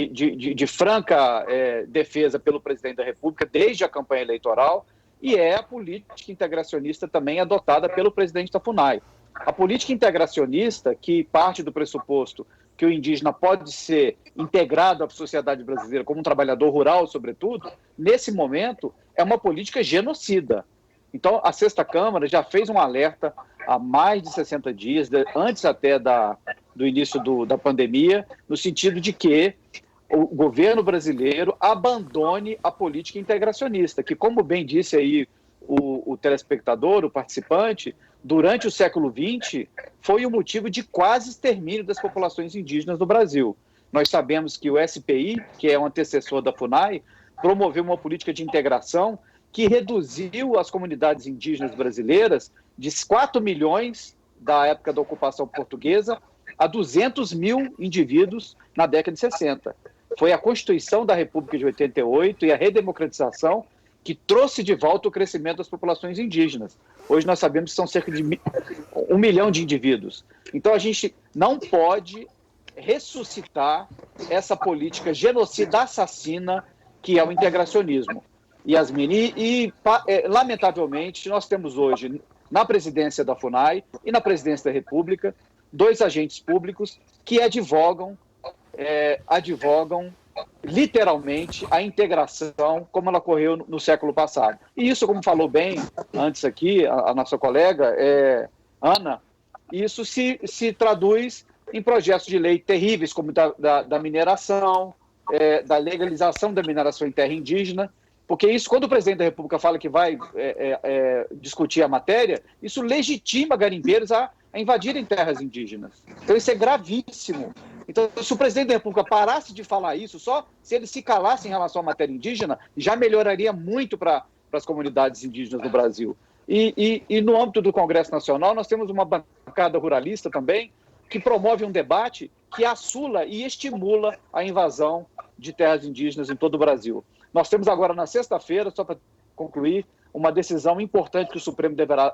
de franca defesa pelo presidente da República desde a campanha eleitoral, e é a política integracionista também adotada pelo presidente da FUNAI. A política integracionista, que parte do pressuposto que o indígena pode ser integrado à sociedade brasileira como um trabalhador rural, sobretudo, nesse momento é uma política genocida. Então, a Sexta Câmara já fez um alerta há mais de 60 dias, antes até do início da pandemia, no sentido de que o governo brasileiro abandone a política integracionista, que, como bem disse aí o telespectador, o participante, durante o século XX, foi o motivo de quase extermínio das populações indígenas no Brasil. Nós sabemos que o SPI, que é um antecessor da FUNAI, promoveu uma política de integração que reduziu as comunidades indígenas brasileiras de 4 milhões da época da ocupação portuguesa a 200 mil indivíduos na década de 60. Foi a Constituição da República de 88 e a redemocratização que trouxe de volta o crescimento das populações indígenas. Hoje nós sabemos que são cerca de 1 milhão de indivíduos. Então a gente não pode ressuscitar essa política genocida assassina que é o integracionismo. Yasmini, lamentavelmente, nós temos hoje, na presidência da FUNAI e na presidência da República, 2 agentes públicos que advogam literalmente a integração como ela ocorreu no século passado. E isso, como falou bem antes aqui a nossa colega Ana, isso se traduz em projetos de lei terríveis, como da mineração, da legalização da mineração em terra indígena, porque isso, quando o presidente da República fala que vai discutir a matéria, isso legitima garimpeiros a invadirem terras indígenas. Então isso é gravíssimo. Então, se o presidente da República parasse de falar isso, só se ele se calasse em relação à matéria indígena, já melhoraria muito para as comunidades indígenas do Brasil. E no âmbito do Congresso Nacional, nós temos uma bancada ruralista também, que promove um debate que assula e estimula a invasão de terras indígenas em todo o Brasil. Nós temos agora, na sexta-feira, só para concluir, uma decisão importante que o Supremo deverá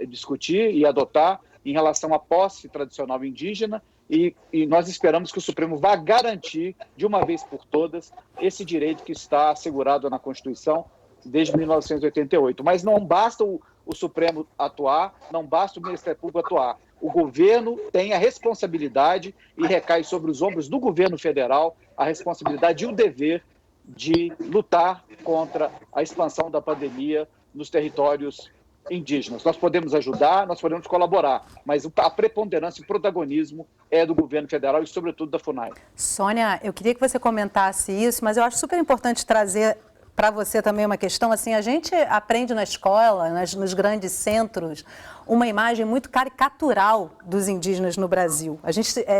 discutir e adotar em relação à posse tradicional indígena, e nós esperamos que o Supremo vá garantir, de uma vez por todas, esse direito que está assegurado na Constituição desde 1988. Mas não basta o Supremo atuar, não basta o Ministério Público atuar. O governo tem a responsabilidade, e recai sobre os ombros do governo federal, a responsabilidade e o dever de lutar contra a expansão da pandemia nos territórios indígenas. Nós podemos ajudar, nós podemos colaborar, mas a preponderância e o protagonismo é do governo federal e, sobretudo, da FUNAI. Sônia, eu queria que você comentasse isso, mas eu acho super importante trazer para você também uma questão, assim, a gente aprende na escola, nos grandes centros, uma imagem muito caricatural dos indígenas no Brasil.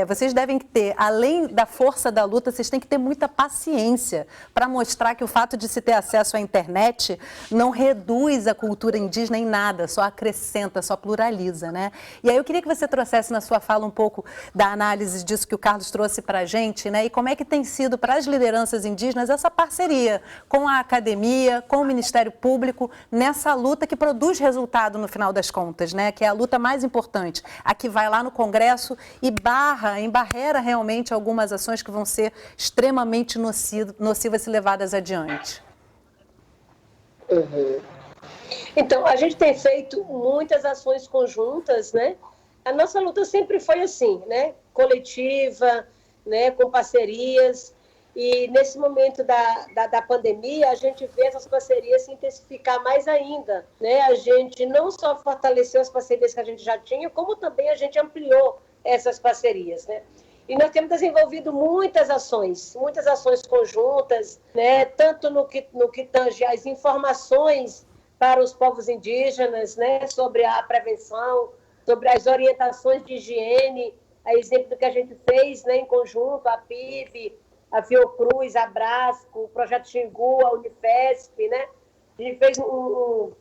Vocês devem ter, além da força da luta, vocês têm que ter muita paciência para mostrar que o fato de se ter acesso à internet não reduz a cultura indígena em nada, só acrescenta, só pluraliza, né? E aí eu queria que você trouxesse na sua fala um pouco da análise disso que o Carlos trouxe para a gente, né? E como é que tem sido para as lideranças indígenas essa parceria com a academia, com o Ministério Público, nessa luta que produz resultado no final das contas, né? Que é a luta mais importante, a que vai lá no Congresso e embarrera realmente algumas ações que vão ser extremamente nocivas se levadas adiante. Uhum. Então, a gente tem feito muitas ações conjuntas, né? A nossa luta sempre foi assim, né? Coletiva, né? Com parcerias. E nesse momento da pandemia, a gente vê essas parcerias se intensificar mais ainda, né? A gente não só fortaleceu as parcerias que a gente já tinha, como também a gente ampliou essas parcerias, né? E nós temos desenvolvido muitas ações conjuntas, né? Tanto no que tange as informações para os povos indígenas, né? Sobre a prevenção, sobre as orientações de higiene, a exemplo do que a gente fez, né? Em conjunto, a PIB, a Fiocruz, a Brasco, o Projeto Xingu, a Unifesp, né? A gente fez um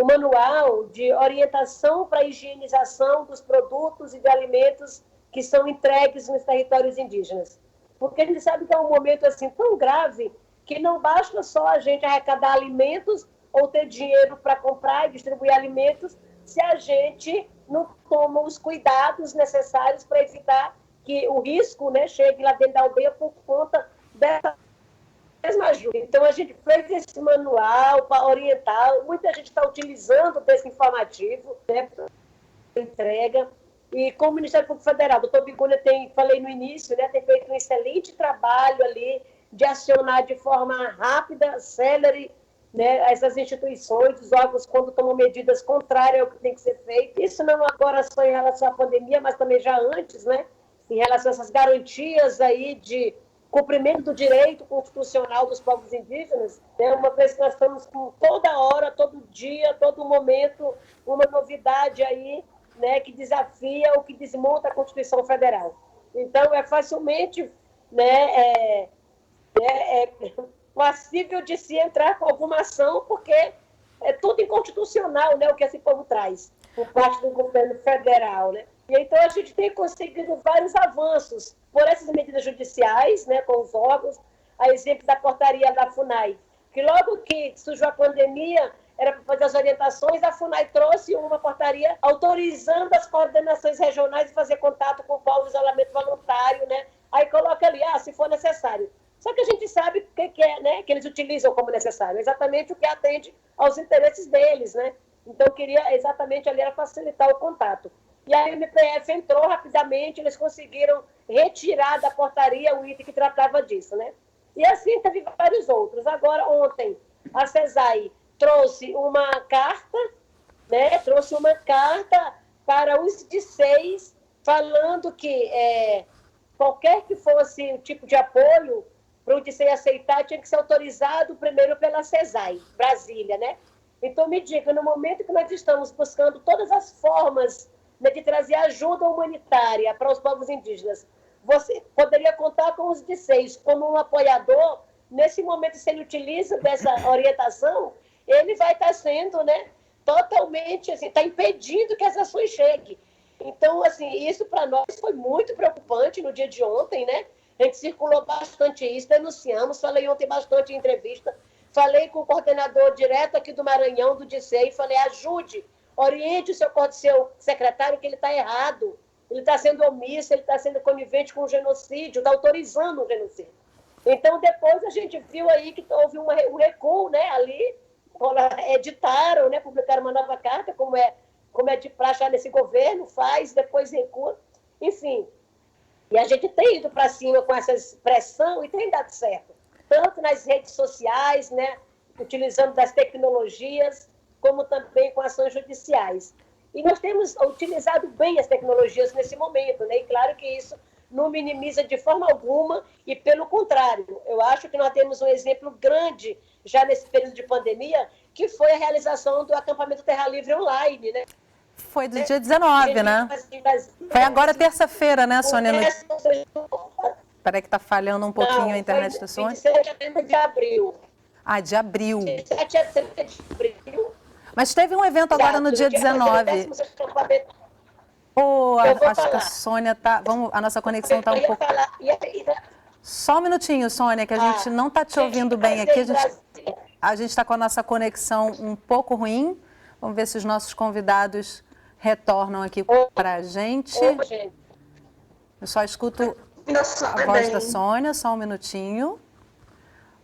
manual de orientação para a higienização dos produtos e de alimentos que são entregues nos territórios indígenas. Porque a gente sabe que é um momento assim tão grave que não basta só a gente arrecadar alimentos ou ter dinheiro para comprar e distribuir alimentos se a gente não toma os cuidados necessários para evitar que o risco, né, chegue lá dentro da aldeia por conta dessa mesma ajuda. Então, a gente fez esse manual para orientar, muita gente está utilizando desse informativo, né, para entrega, e como o Ministério Público Federal, o doutor Bigônia falei no início, né, tem feito um excelente trabalho ali de acionar de forma rápida, célere, né, essas instituições, os órgãos, quando tomam medidas contrárias ao que tem que ser feito. Isso não agora só em relação à pandemia, mas também já antes, né, em relação a essas garantias aí de cumprimento do direito constitucional dos povos indígenas, né, uma vez que nós estamos com toda hora, todo dia, todo momento, uma novidade aí, né, que desafia ou que desmonta a Constituição Federal. Então, é facilmente, né, passível de se entrar com alguma ação, porque é tudo inconstitucional, né, o que esse povo traz, por parte do governo federal, né? E então a gente tem conseguido vários avanços por essas medidas judiciais, né, com os órgãos, a exemplo da portaria da FUNAI, que logo que surgiu a pandemia, era para fazer as orientações, a FUNAI trouxe uma portaria autorizando as coordenações regionais a fazer contato com o povo de isolamento voluntário, né? Aí coloca ali, se for necessário. Só que a gente sabe o que é, né, que eles utilizam como necessário, exatamente o que atende aos interesses deles, né? Então, queria exatamente ali era facilitar o contato. E a MPF entrou rapidamente, eles conseguiram retirar da portaria o item que tratava disso, né? E assim teve vários outros. Agora, ontem, a CESAI trouxe uma carta, né? Trouxe uma carta para os DICEIs, falando que qualquer que fosse o tipo de apoio, para o DICEI aceitar, tinha que ser autorizado primeiro pela CESAI, Brasília, né? Então, me diga, no momento que nós estamos buscando todas as formas, né, de trazer ajuda humanitária para os povos indígenas, você poderia contar com os DICEIs como um apoiador. Nesse momento, se ele utiliza dessa orientação, ele vai estar sendo, né, totalmente, assim, está impedindo que as ações cheguem. Então, assim, isso para nós foi muito preocupante no dia de ontem, né? A gente circulou bastante isso, denunciamos, falei ontem bastante em entrevista, falei com o coordenador direto aqui do Maranhão, do DICEI, falei, ajude, oriente o seu secretário que ele está errado, ele está sendo omisso, ele está sendo conivente com o genocídio, está autorizando o genocídio. Então, depois a gente viu aí que houve um recuo, né, ali, editaram, né, publicaram uma nova carta, como é de praxe nesse governo, faz, depois recua, enfim. E a gente tem ido para cima com essa pressão e tem dado certo, tanto nas redes sociais, né, utilizando das tecnologias, como também com ações judiciais. E nós temos utilizado bem as tecnologias nesse momento, né? E claro que isso não minimiza de forma alguma, e pelo contrário, eu acho que nós temos um exemplo grande já nesse período de pandemia, que foi a realização do acampamento Terra Livre online, né? Foi do dia 19, né? Foi agora terça-feira, né, Sônia? Espera aí que está falhando um pouquinho a internet da Sônia. 27 de abril. Ah, de abril. 27 de abril. Mas teve um evento agora no dia 19. Acho que a Sônia tá... a nossa conexão está um pouco... Só um minutinho, Sônia, que a gente não está te ouvindo bem aqui. A gente está com a nossa conexão um pouco ruim. Vamos ver se os nossos convidados retornam aqui para a gente. Eu só escuto a voz da Sônia, só um minutinho.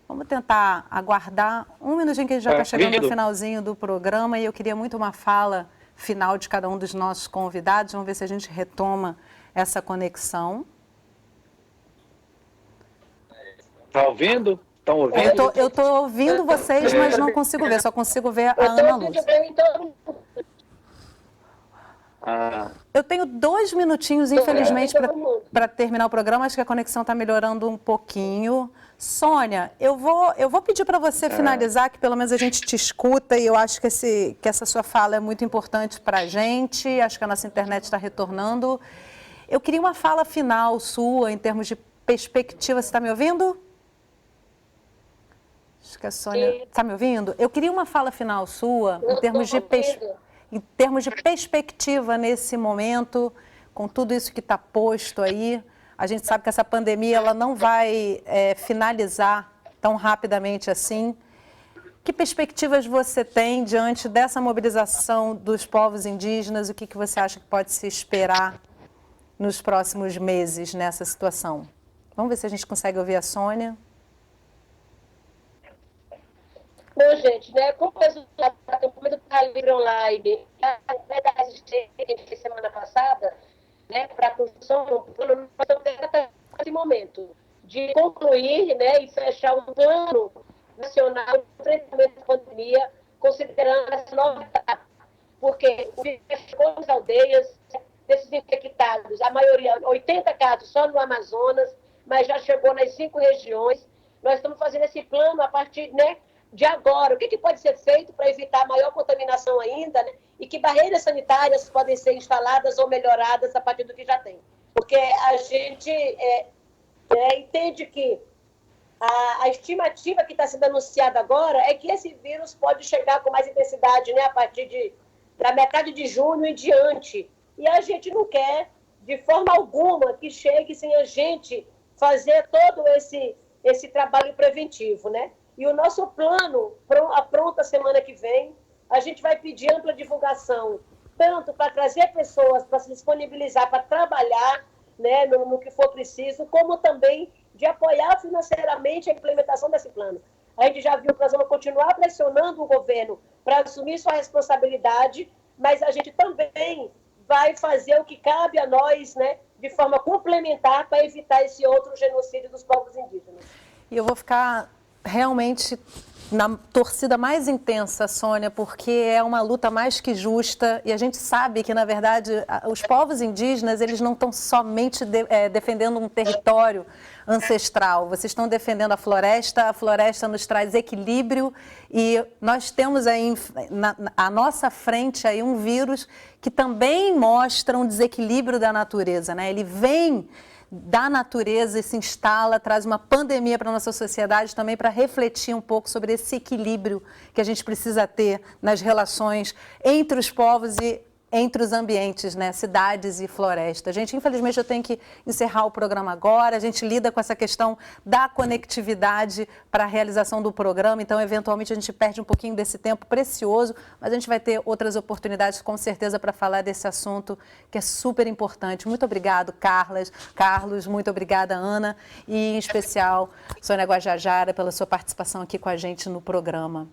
Vamos tentar aguardar um minutinho, que a gente já está chegando no finalzinho do programa, e eu queria muito uma fala final de cada um dos nossos convidados. Vamos ver se a gente retoma essa conexão. Está ouvindo? Estão ouvindo? Eu estou ouvindo vocês, mas não consigo ver, só consigo ver a Ana Luz. Eu tenho 2 minutinhos, infelizmente, para terminar o programa. Acho que a conexão está melhorando um pouquinho. Sônia, eu vou pedir para você finalizar, que pelo menos a gente te escuta, e eu acho que essa sua fala é muito importante para a gente. Acho que a nossa internet está retornando. Eu queria uma fala final sua, em termos de perspectiva. Você está me ouvindo? Acho que a Sônia... Está me ouvindo? Eu queria uma fala final sua, em termos de perspectiva nesse momento, com tudo isso que está posto aí. A gente sabe que essa pandemia ela não vai finalizar tão rapidamente assim. Que perspectivas você tem diante dessa mobilização dos povos indígenas? O que você acha que pode se esperar nos próximos meses nessa situação? Vamos ver se a gente consegue ouvir a Sônia. Bom, gente, né, como o resultado do Calibre Online, a verdade que semana passada, né, para a construção do plano, nós estamos nesse momento de concluir, né, e fechar um plano nacional de enfrentamento da pandemia, considerando essa nova etapa. Porque o vírus chegou nas aldeias, desses infectados, a maioria, 80 casos só no Amazonas, mas já chegou nas 5 regiões. Nós estamos fazendo esse plano a partir, né, de agora. O que pode ser feito para evitar maior contaminação ainda, né? E que barreiras sanitárias podem ser instaladas ou melhoradas a partir do que já tem. Porque a gente entende que a estimativa que está sendo anunciada agora é que esse vírus pode chegar com mais intensidade, né, a partir da metade de junho em diante. E a gente não quer, de forma alguma, que chegue sem a gente fazer todo esse trabalho preventivo, né? E o nosso plano, pronto a semana que vem, a gente vai pedir ampla divulgação, tanto para trazer pessoas para se disponibilizar para trabalhar, né, no que for preciso, como também de apoiar financeiramente a implementação desse plano. A gente já viu que nós vamos continuar pressionando o governo para assumir sua responsabilidade, mas a gente também vai fazer o que cabe a nós, né, de forma complementar para evitar esse outro genocídio dos povos indígenas. E eu vou ficar realmente na torcida mais intensa, Sônia, porque é uma luta mais que justa e a gente sabe que, na verdade, os povos indígenas, eles não estão somente defendendo um território ancestral, vocês estão defendendo a floresta nos traz equilíbrio e nós temos aí à nossa frente aí um vírus que também mostra um desequilíbrio da natureza, né? Ele vem da natureza e se instala, traz uma pandemia para a nossa sociedade também para refletir um pouco sobre esse equilíbrio que a gente precisa ter nas relações entre os povos e entre os ambientes, né, cidades e florestas. Gente, infelizmente eu tenho que encerrar o programa agora, a gente lida com essa questão da conectividade para a realização do programa, então eventualmente a gente perde um pouquinho desse tempo precioso, mas a gente vai ter outras oportunidades com certeza para falar desse assunto que é super importante. Muito obrigado, Carlos, muito obrigada, Ana, e em especial Sônia Guajajara pela sua participação aqui com a gente no programa.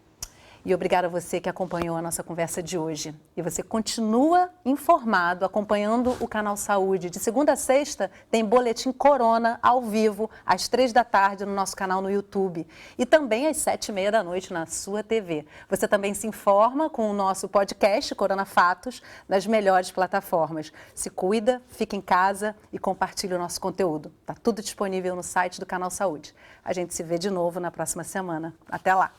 E obrigada a você que acompanhou a nossa conversa de hoje. E você continua informado, acompanhando o Canal Saúde. De segunda a sexta, tem Boletim Corona ao vivo, às 3 da tarde, no nosso canal no YouTube. E também às 7h30 da noite na sua TV. Você também se informa com o nosso podcast, Corona Fatos, nas melhores plataformas. Se cuida, fica em casa e compartilhe o nosso conteúdo. Está tudo disponível no site do Canal Saúde. A gente se vê de novo na próxima semana. Até lá!